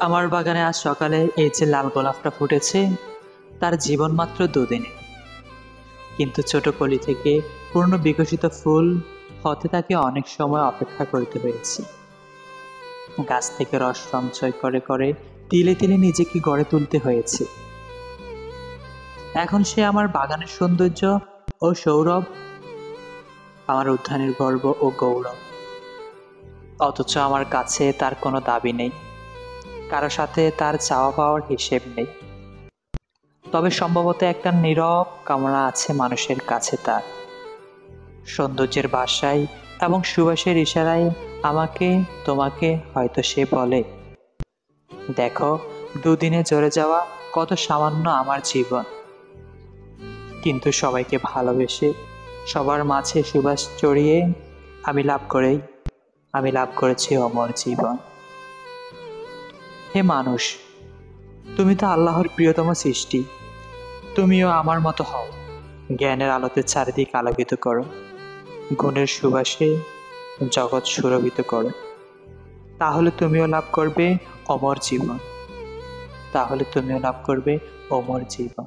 আমার বাগানে আজ সকালে এই যে লাল গোলাপটা ফুটেছে, তার জীবন মাত্র দুদিনে, কিন্তু ছোট কলি থেকে পূর্ণ বিকশিত ফুল হতে তাকে অনেক সময় অপেক্ষা করতে হয়েছে। গাছ থেকে রস সঞ্চয় করে করে তিলে তিলে নিজেকে গড়ে তুলতে হয়েছে। এখন সে আমার বাগানের সৌন্দর্য ও সৌরভ, আমার উদ্যানের গর্ব ও গৌরব। অথচ আমার কাছে তার কোনো দাবি নেই, কারো সাথে তার চাওয়া পাওয়ার হিসেব নেই। তবে সম্ভবত একটা নীরব কামনা আছে মানুষের কাছে তার, সৌন্দর্যের ভাষায় এবং সুবাসের ইশারায় আমাকে তোমাকে হয়তো সে বলে, দেখো দুদিনে ঝরে যাওয়া কত সামান্য আমার জীবন, কিন্তু সবাইকে ভালোবেসে সবার মাঝে সুবাস চড়িয়ে আমি লাভ করেছি অমর জীবন। হে মানুষ, তুমি তো আল্লাহর প্রিয়তম সৃষ্টি, তুমিও আমার মতো হও, জ্ঞানের আলোতে চারিদিক আলোকিত করো, গুণের সুবাসে জগৎ সুরভিত করো। তাহলে তুমিও লাভ করবে অমর জীবন, তাহলে তুমিও লাভ করবে অমর জীবন।